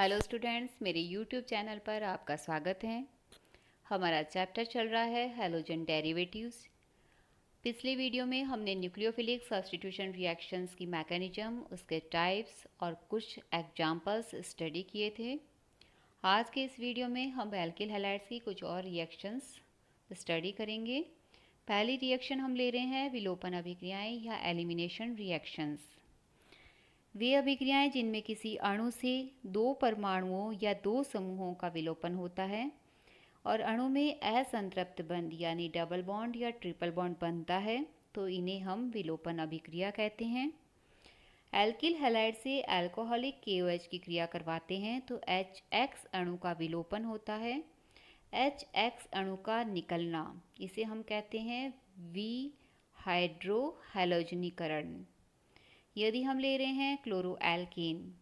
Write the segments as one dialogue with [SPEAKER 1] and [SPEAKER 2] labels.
[SPEAKER 1] Hello students, मेरे YouTube channel पर आपका स्वागत है। हमारा चैप्टर चल रहा है हैलोजन डेरिवेटिव्स। पिछली वीडियो में हमने न्यूक्लियोफिलिक सब्स्टिट्यूशन रिएक्शंस की मैकेनिज्म, उसके टाइप्स और कुछ एग्जांपल्स स्टडी किए थे। आज के इस वीडियो में हम एल्किल हैलाइड्स की कुछ और रिएक्शंस स्टडी करेंगे। पहली रिएक्शन हम ले रहे हैं विलोपन अभिक्रियाएं या एलिमिनेशन रिएक्शंस। वे अभिक्रियाएं जिनमें किसी अणु से दो परमाणुओं या दो समूहों का विलोपन होता है और अणु में असंतृप्त बंध यानी डबल बॉन्ड या ट्रिपल बॉन्ड बनता है, तो इन्हें हम विलोपन अभिक्रिया कहते हैं। एल्किल हैलाइड से अल्कोहलिक KOH की क्रिया करवाते हैं तो HX अणु का विलोपन होता है। HX अणु का निकलना, इसे हम कहते हैं विहाइड्रोहैलोजनीकरण। यदि हम ले रहे हैं क्लोरोएल्केन,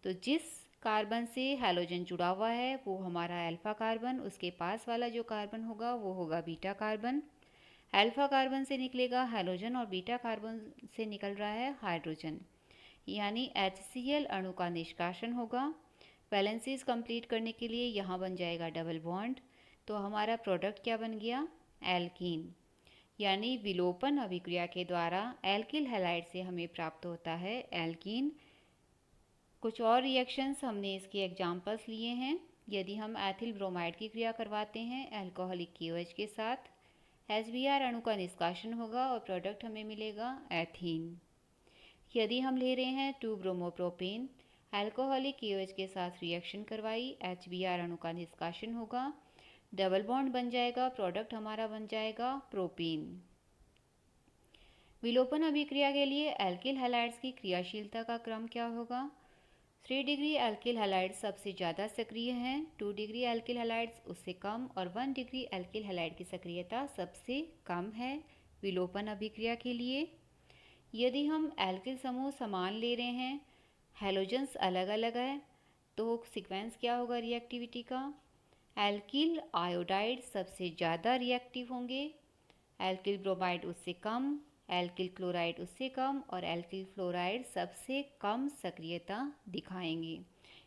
[SPEAKER 1] तो जिस कार्बन से हैलोजन जुड़ा हुआ है वो हमारा अल्फा कार्बन, उसके पास वाला जो कार्बन होगा वो होगा बीटा कार्बन। अल्फा कार्बन से निकलेगा हैलोजन और बीटा कार्बन से निकल रहा है हाइड्रोजन, यानी HCl अणु का निष्कासन होगा। वैलेंसीज कंप्लीट करने के लिए यहाँ बन जाएगा डबल बॉन्ड, तो हमारा प्रोडक्ट क्या बन गया? एल्कीन। यानी विलोपन अभिक्रिया के द्वारा एल्किल हैलाइड से हमें प्राप्त होता है एल्कीन। कुछ और रिएक्शंस हमने इसके एग्जांपल्स लिए हैं। यदि हम एथिल ब्रोमाइड की क्रिया करवाते हैं अल्कोहलिक KOH के साथ, HBr अणु का निष्कासन होगा और प्रोडक्ट हमें मिलेगा एथीन। यदि हम ले रहे हैं 2 ब्रोमोप्रोपेन, अल्कोहलिक KOH के साथ रिएक्शन करवाई, HBr अणु का निष्कासन होगा, डबल बॉन्ड बन जाएगा, प्रोडक्ट हमारा बन जाएगा प्रोपेन। विलोपन अभिक्रिया के लिए एल्किल हैलाइड्स की क्रियाशीलता का क्रम क्या होगा? 3 डिग्री एल्किल हैलाइड्स सबसे ज़्यादा सक्रिय हैं, 2 डिग्री एल्किल हैलाइड्स उससे कम और 1 डिग्री एल्किल हैलाइड की सक्रियता सबसे कम है विलोपन अभिक्रिया के लिए। यदि हम एल्किल समूह समान ले रहे हैं, हैलोजन्स अलग अलग है, तो सीक्वेंस क्या होगा रिएक्टिविटी का? एल्किल आयोडाइड सबसे ज़्यादा रिएक्टिव होंगे, एल्किल ब्रोमाइड उससे कम, एल्किल क्लोराइड उससे कम और एल्किल फ्लोराइड सबसे कम सक्रियता दिखाएंगे।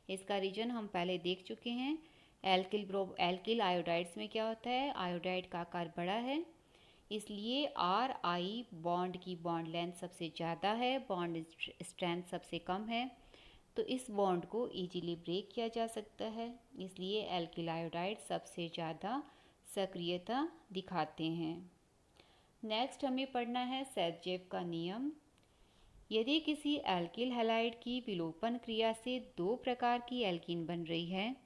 [SPEAKER 1] इसका रीजन हम पहले देख चुके हैं। एल्किल आयोडाइड्स में क्या होता है? आयोडाइड का आकार बड़ा है, इसलिए RI बॉन्ड की बॉन्ड लेंथ सबसे ज़्यादा है, बॉन्ड स्ट्रेंथ सबसे कम है, तो इस बॉन्ड को इजीली ब्रेक किया जा सकता है, इसलिए एल्किल आयोडाइड सबसे ज़्यादा सक्रियता दिखाते हैं। नेक्स्ट हमें पढ़ना है सेदजेव का नियम। यदि किसी एल्किल हैलाइड की विलोपन क्रिया से दो प्रकार की एल्कीन बन रही है,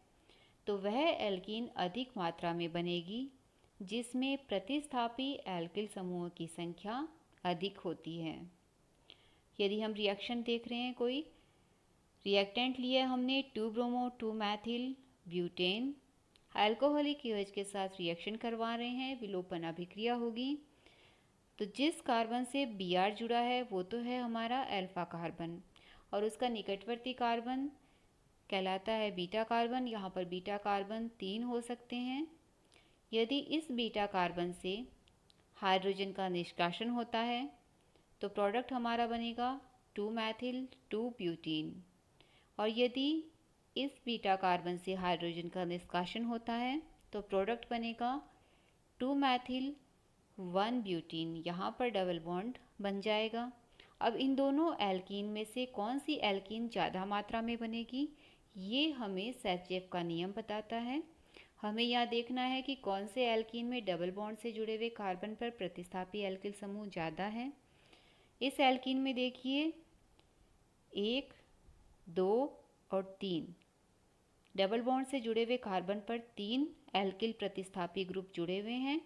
[SPEAKER 1] तो वह एल्कीन अधिक मात्रा में बनेगी जिसमें प्रतिस्थापी एल्किल समूहों की संख्या अधिक होती है। यदि हम रिएक्शन देख रहे हैं, कोई रिएक्टेंट लिया हमने 2 bromo 2 Maithil butane, alcoholic KOH के साथ रिएक्शन करवा रहे हैं, विलोपन अभिक्रिया होगी। तो जिस कार्बन से Br जुड़ा है वो तो है हमारा अल्फा कार्बन और उसका निकटवर्ती कार्बन कहलाता है बीटा कार्बन। यहाँ पर बीटा कार्बन 3 हो सकते हैं। यदि इस बीटा कार्बन से हाइड्रोजन का निष्कासन होता है तो प्रोडक्ट हमारा बनेगा 2 मैथिल 2 ब्यूटीन, और यदि इस बीटा कार्बन से हाइड्रोजन का निष्कासन होता है तो प्रोडक्ट बनेगा 2 मैथिल 1 ब्यूटीन। यहाँ पर डबल बॉन्ड बन जाएगा। अब इन दोनों एल्कीन में से कौन सी एल्कीन ज़्यादा मात्रा में बनेगी, ये हमें सेदजेव का नियम बताता है। हमें यह देखना है कि कौन से एल्कीन में डबल बॉन्ड से जुड़े हुए कार्बन पर प्रतिस्थापी एल्किल समूह ज़्यादा है। इस एल्कीन में देखिए 1, 2 और 3 डबल बॉन्ड से जुड़े हुए कार्बन पर 3 एल्किल प्रतिस्थापी ग्रुप जुड़े हुए हैं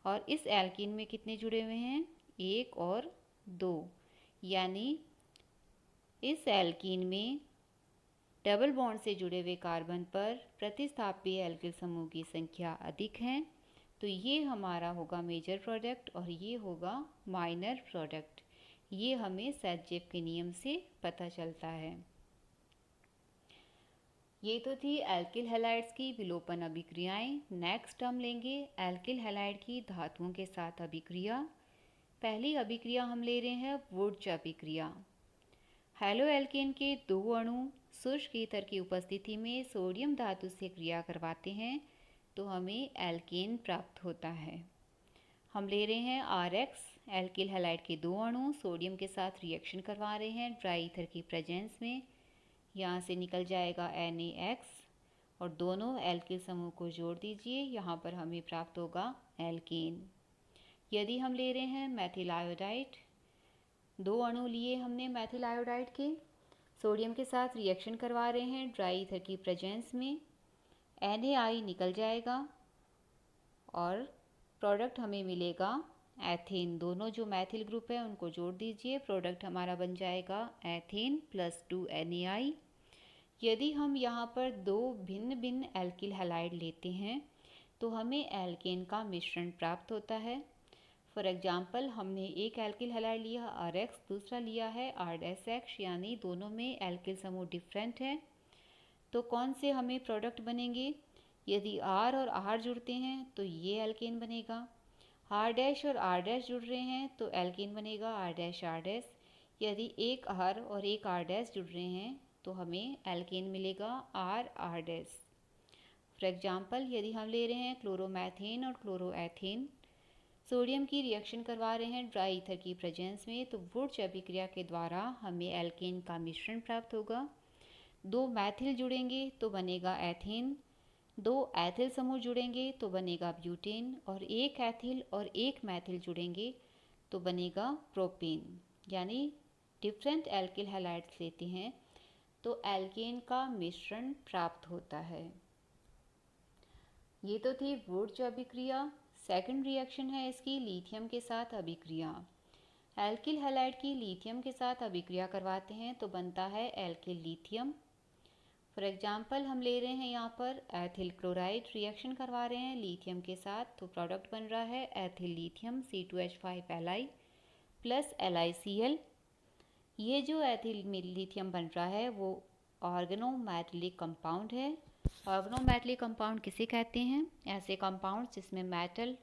[SPEAKER 1] और इस एल्कीन में कितने जुड़े हुए हैं? 1 और 2, यानी इस एल्कीन में डबल बॉन्ड से जुड़े हुए कार्बन पर प्रतिस्थापी एल्किल समूह की संख्या अधिक है, तो ये हमारा होगा मेजर प्रोडक्ट और ये होगा माइनर प्रोडक्ट। ये हमें सेदजेव के नियम से पता चलता है। ये तो थी एल्किल हैलाइड्स की विलोपन अभिक्रियाएं। नेक्स्ट हम लेंगे एल्किल हैलाइड की धातुओं के साथ अभिक्रिया। पहली अभिक्रिया हम ले रहे हैं वुड्ज अभिक्रिया। हैलो एल्केन के दो अणु शुष्क ईथर की उपस्थिति में सोडियम धातु से क्रिया करवाते हैं तो हमें एल्केन प्राप्त होता है। हम ले रहे हैं RX, एल्किल हैलाइड के दो अणु सोडियम के साथ रिएक्शन करवा रहे हैं ड्राई ईथर की प्रेजेंस में। यहाँ से निकल जाएगा NaX और दोनों एल्किल समूह को जोड़ दीजिए, यहाँ पर हमें प्राप्त होगा एल्केन। यदि हम ले रहे हैं मैथिल आयोडाइड, दो अणु लिए हमने मैथिल आयोडाइड के, सोडियम के साथ रिएक्शन करवा रहे हैं ड्राई ईथर की प्रेजेंस में। NaI निकल जाएगा और प्रोडक्ट हमें मिलेगा एथेन। दोनों जो मैथिल ग्रुप है उनको जोड़ दीजिए, प्रोडक्ट हमारा बन जाएगा एथेन प्लस 2 NaI। यदि हम यहाँ पर दो भिन्न भिन्न एल्किल हैलाइड लेते हैं तो हमें एल्केन का मिश्रण प्राप्त होता है। फॉर एग्जाम्पल, हमने एक एल्किल हैलाइड लिया RX, दूसरा लिया है R-X, यानी दोनों में एल्किल समूह डिफरेंट है। तो कौन से हमें प्रोडक्ट बनेंगे? यदि R और R जुड़ते हैं तो ये एल्केन बनेगा। R' और R' जुड़ रहे हैं तो एल्केन बनेगा R'-R'। यदि एक R और एक R' जुड़ रहे हैं तो हमें एल्केन मिलेगा R-R'। फॉर एग्जाम्पल, यदि हम ले रहे हैं क्लोरोमैथेन और क्लोरोएथेन, सोडियम की रिएक्शन करवा रहे हैं ड्राई ईथर की प्रेजेंस में, तो वुर्च अभिक्रिया के द्वारा हमें एल्केन का मिश्रण प्राप्त होगा। दो मैथिल जुड़ेंगे तो बनेगा एथेन, दो एथिल समूह जुड़ेंगे तो बनेगा ब्यूटेन, और एक एथिल और एक मैथिल जुड़ेंगे तो बनेगा प्रोपेन। यानी डिफरेंट एल्किल हैलाइड्स लेते हैं तो एल्केन का मिश्रण प्राप्त होता है। ये तो थी वुर्च अभिक्रिया। सेकंड रिएक्शन है इसकी लिथियम के साथ अभिक्रिया। एल्किल हैलाइड की लिथियम के साथ अभिक्रिया करवाते हैं तो बनता है एल्किल लिथियम। फॉर एग्जाम्पल, हम ले रहे हैं यहाँ पर एथिल क्लोराइड, रिएक्शन करवा रहे हैं लिथियम के साथ तो प्रोडक्ट बन रहा है ethyl lithium C2H5Li plus LiCl। ये जो एथिल लिथियम बन रहा है वो ऑर्गेनोमेटलिक कंपाउंड है। ऑर्गेनोमेटलिक कंपाउंड किसे कहते हैं? ऐसे कंपाउंड जिसमें मेटल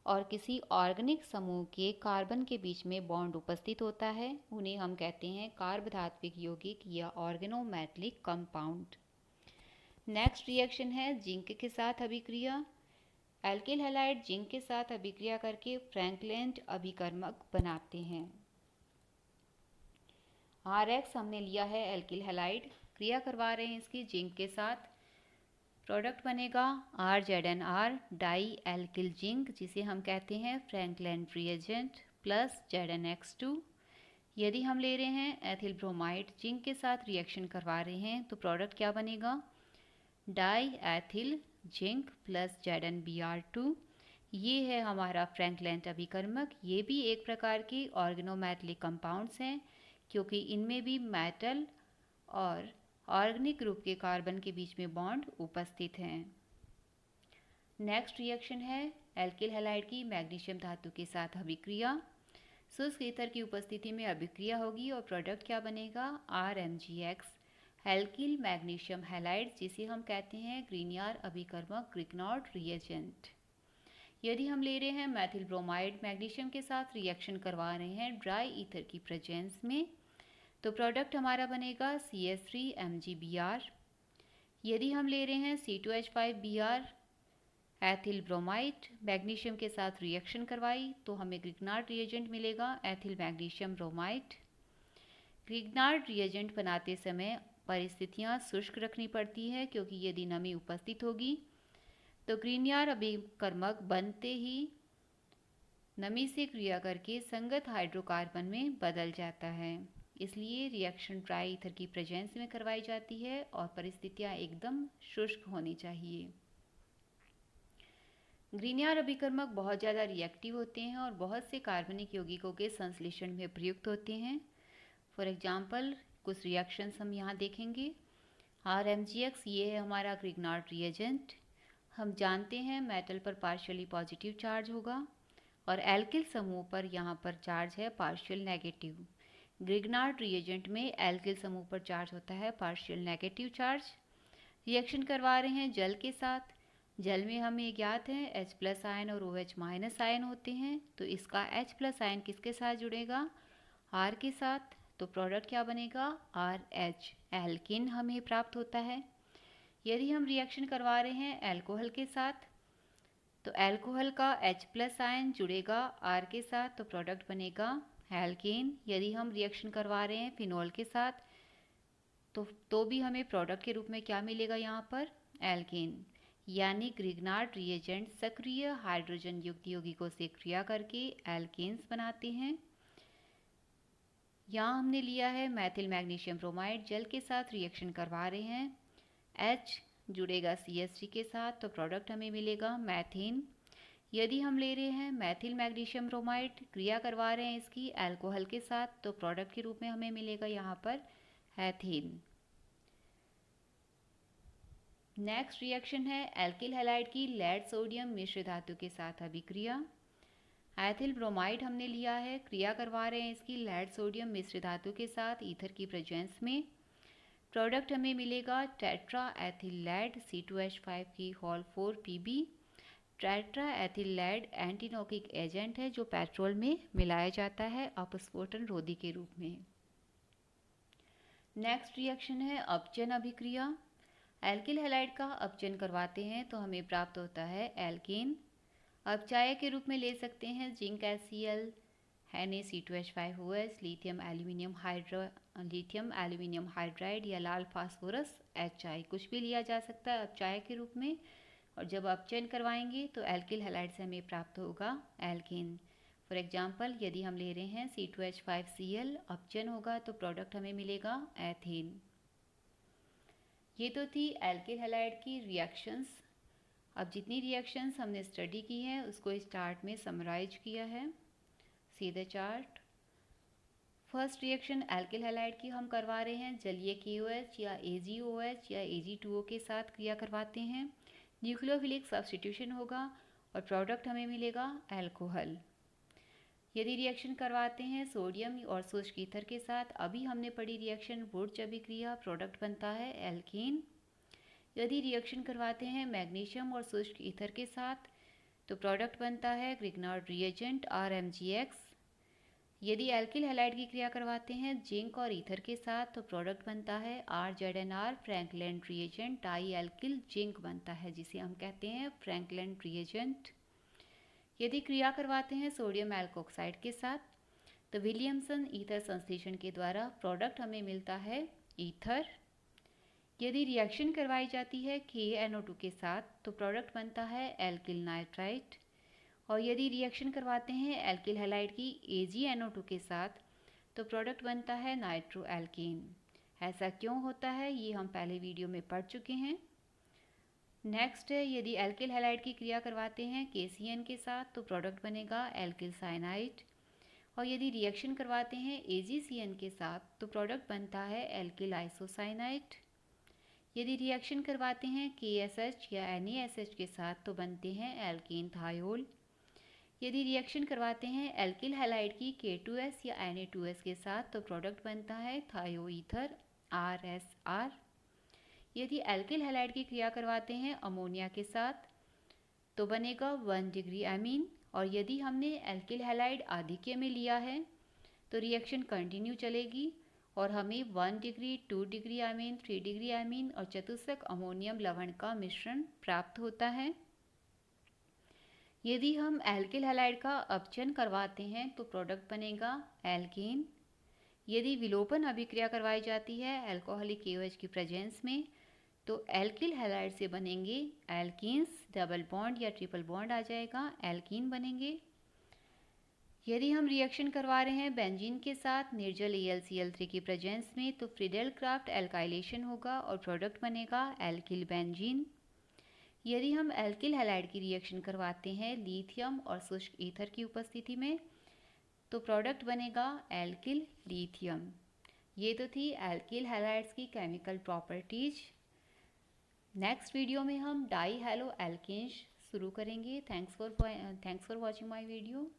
[SPEAKER 1] और किसी ऑर्गेनिक समूह के कार्बन के बीच में बॉन्ड उपस्थित होता है उन्हें हम कहते हैं कार्बधात्विक यौगिक या ऑर्गेनोमेटलिक कंपाउंड। नेक्स्ट रिएक्शन है जिंक के साथ अभिक्रिया। एल्किल हैलाइड जिंक के साथ अभिक्रिया करके फ्रैंकलैंड अभिकर्मक बनाते हैं। RX हमने लिया है एल्किल हैलाइड, क्रिया करवा रहे हैं इसकी जिंक के साथ, प्रोडक्ट बनेगा RZnR डाई एल्किल जिंक, जिसे हम कहते हैं फ्रैंकलैंड रिएजेंट प्लस ZnX2। यदि हम ले रहे हैं एथिल ब्रोमाइड जिंक के साथ रिएक्शन करवा रहे हैं तो प्रोडक्ट क्या बनेगा? Die ethyl zinc plus ZnBr2। ये है हमारा फ्रैंकलैंड अभिकर्मक। ये भी एक प्रकार की ऑर्गेनोमेटलिक कंपाउंड्स हैं क्योंकि इनमें भी मेटल और ऑर्गेनिक ग्रुप के कार्बन के बीच में बॉन्ड उपस्थित हैं। नेक्स्ट रिएक्शन है एल्किल हैलाइड की मैग्नीशियम धातु के साथ अभिक्रिया। शुष्क ईथर की उपस्थिति में अभिक्रिया होगी और प्रोडक्ट क्या बनेगा? RMgX एल्किल मैग्नीशियम हैलाइड, जिसे हम कहते हैं ग्रीनियर अभिकर्मक ग्रिग्नॉर्ड रिएजेंट। यदि हम ले रहे हैं मैथिल ब्रोमाइड मैग्नीशियम के साथ रिएक्शन करवा रहे हैं ड्राई ईथर की प्रेजेंस में तो प्रोडक्ट हमारा बनेगा CH3MgBr। यदि हम ले रहे हैं C2H5Br एथिल ब्रोमाइड मैग्नीशियम के साथ रिएक्शन करवाई तो हमें ग्रिग्नार्ड रिएजेंट मिलेगा ethyl magnesium bromide. Grignard reagent बनाते समय परिस्थितियां शुष्क रखनी पड़ती है क्योंकि यदि नमी उपस्थित होगी तो ग्रीनियर अभिकर्मक बनते ही नमी से क्रिया करके संगत हाइड्रोकार्बन में बदल जाता है। इसलिए रिएक्शन ड्राई ईथर की प्रेजेंस में करवाई जाती है और परिस्थितियां एकदम शुष्क होनी चाहिए। ग्रीनियर अभिकर्मक बहुत ज़्यादा रिएक्टिव होते हैं और बहुत से कार्बनिक यौगिकों के संश्लेषण में प्रयुक्त होते हैं। फॉर एग्जाम्पल, कुछ रिएक्शंस हम यहाँ देखेंगे। RMgX ये है हमारा ग्रिग्नार्ड रिएजेंट। हम जानते हैं मेटल पर पार्शियली पॉजिटिव चार्ज होगा और एल्किल समूह पर यहाँ पर चार्ज है पार्शियल नेगेटिव। ग्रिग्नार्ड रिएजेंट में एल्किल समूह पर चार्ज होता है पार्शियल नेगेटिव चार्ज। रिएक्शन करवा रहे हैं जल के साथ। जल में हमें ज्ञात है H+ आयन और OH- आयन होते हैं, तो इसका H+ आयन किसके साथ जुड़ेगा? R के साथ। तो प्रोडक्ट क्या बनेगा, RH, एल्किन हमें प्राप्त होता है। यदि हम रिएक्शन करवा रहे हैं एल्कोहल के साथ तो एल्कोहल का H+ आयन जुड़ेगा R के साथ, तो प्रोडक्ट बनेगा एल्केन। यदि हम रिएक्शन करवा रहे हैं फिनॉल के साथ तो भी हमें प्रोडक्ट के रूप में क्या मिलेगा यहाँ पर, एल्केन। यानी ग्रिग्नार्ड रिएजेंट सक्रिय हाइड्रोजन युक्त यौगिकों से क्रिया करके एल्केन्स बनाते हैं। यहाँ हमने लिया है मैथिल मैग्नीशियम ब्रोमाइड, जल के साथ रिएक्शन करवा रहे हैं, H जुड़ेगा CH3 के साथ, तो प्रोडक्ट हमें मिलेगा मैथेन। यदि हम ले रहे हैं मैथिल मैग्नीशियम ब्रोमाइड, क्रिया करवा रहे हैं इसकी एल्कोहल के साथ, तो प्रोडक्ट के रूप में हमें मिलेगा यहाँ पर एथेन। नेक्स्ट रिएक्शन है एल्किल हैलाइड की लेड सोडियम मिश्र धातु के साथ अभिक्रिया। एथिल ब्रोमाइड हमने लिया है, क्रिया करवा रहे हैं इसकी लेड सोडियम मिश्र धातु के साथ ईथर की प्रेजेंस में। प्रोडक्ट हमें मिलेगा टेट्रा एथिल लेड C2H5 की whole 4 Pb। Tetra ethyl lead antiknock agent है जो पेट्रोल में मिलाया जाता है अपस्फोटन रोधी के रूप में। नेक्स्ट रिएक्शन है अपचयन अभिक्रिया। एल्किल हैलाइड का अपचयन करवाते हैं तो हमें प्राप्त होता है एल्केन। अपचायक के रूप में ले सकते हैं zinc HCl, Na(C2H5OH), lithium aluminium hydride या लाल फास्फोरस HI, कुछ भी लिया जा सकता है अपचायक के रूप में। और जब अपचयन करवाएंगे तो एल्किल हैलाइड से हमें प्राप्त होगा एल्केन। फॉर एग्जांपल यदि हम ले रहे हैं C2H5Cl, अपचयन होगा तो प्रोडक्ट हमें मिलेगा एथेन। ये तो थी एल्किल हैलाइड की रिएक्शंस। अब जितनी रिएक्शंस हमने स्टडी की हैं उसको इस चार्ट में समराइज किया है। See the chart. First reaction alkyl halide की हम करवा रहे हैं जलीय KOH या AgOH या Ag2O के साथ क्रिया करवाते हैं, न्यूक्लियोफिलिक सब्स्टिट्यूशन होगा और प्रोडक्ट हमें मिलेगा अल्कोहल। यदि रिएक्शन करवाते हैं सोडियम और शुष्क ईथर के साथ, अभी हमने पढ़ी रिएक्शन वुर्च अभिक्रिया, प्रोडक्ट बनता है एल्केन। यदि रिएक्शन करवाते हैं मैग्नीशियम और शुष्क ईथर के साथ तो प्रोडक्ट बनता है ग्रिग्नार्ड रिएजेंट RMgX। यदि एल्किल हैलाइड की क्रिया करवाते हैं जिंक और ईथर के साथ तो प्रोडक्ट बनता है RZNR Frankland reagent, dialkyl zinc बनता है जिसे हम कहते हैं फ्रैंकलैंड रिएजेंट। यदि क्रिया करवाते हैं सोडियम एल्कोक्साइड के साथ तो विलियमसन ईथर संश्लेषण के द्वारा प्रोडक्ट हमें मिलता है ईथर। यदि रिएक्शन करवाई जाती है KNO2 के साथ तो प्रोडक्ट बनता है एल्किल नाइट्राइट। और यदि रिएक्शन करवाते हैं एल्किल हैलाइड की AgNO2 के साथ तो प्रोडक्ट बनता है नाइट्रो एल्केन। ऐसा क्यों होता है ये हम पहले वीडियो में पढ़ चुके हैं। नेक्स्ट है यदि एल्किल हैलाइड की क्रिया करवाते हैं KCN के साथ तो प्रोडक्ट बनेगा एल्किल साइनाइड। और यदि रिएक्शन करवाते हैं AgCN के साथ तो प्रोडक्ट बनता है एल्किल आइसोसाइनाइड। यदि रिएक्शन करवाते हैं KSH या NaSH के साथ तो बनते हैं एल्केन थायोल। यदि रिएक्शन करवाते हैं एल्किल हैलाइड की K2S या Na2S के साथ तो प्रोडक्ट बनता है थायो ईथर RSR। यदि एल्किल हैलाइड की क्रिया करवाते हैं अमोनिया के साथ तो बनेगा 1 डिग्री एमीन। और यदि हमने एल्किल हैलाइड आधिक्य में लिया है तो रिएक्शन कंटिन्यू चलेगी और हमें 1 degree, 2 degree amine, 3 degree amine और चतुस्क अमोनियम लवण का मिश्रण प्राप्त होता है। यदि हम एल्किल हैलाइड का अपचयन करवाते हैं तो प्रोडक्ट बनेगा एल्केन। यदि विलोपन अभिक्रिया करवाई जाती है अल्कोहलिक KOH की प्रेजेंस में तो एल्किल हैलाइड से बनेंगे एल्कीन्स, डबल बॉन्ड या ट्रिपल बॉन्ड आ जाएगा, एल्कीन बनेंगे। यदि हम रिएक्शन करवा रहे हैं बेंजीन के साथ निर्जल AlCl3 की प्रेजेंस में तो फ्रीडेल क्राफ्ट एल्काइलेशन होगा और प्रोडक्ट बनेगा एल्किल बेंजीन। यदि हम एल्किल हैलाइड की रिएक्शन करवाते हैं लिथियम और शुष्क ईथर की उपस्थिति में तो प्रोडक्ट बनेगा एल्किल लिथियम। ये तो थी एल्किल हैलाइड्स की केमिकल प्रॉपर्टीज। नेक्स्ट वीडियो में हम डाई हैलो एल्केन्स शुरू करेंगे। Thanks for watching my video.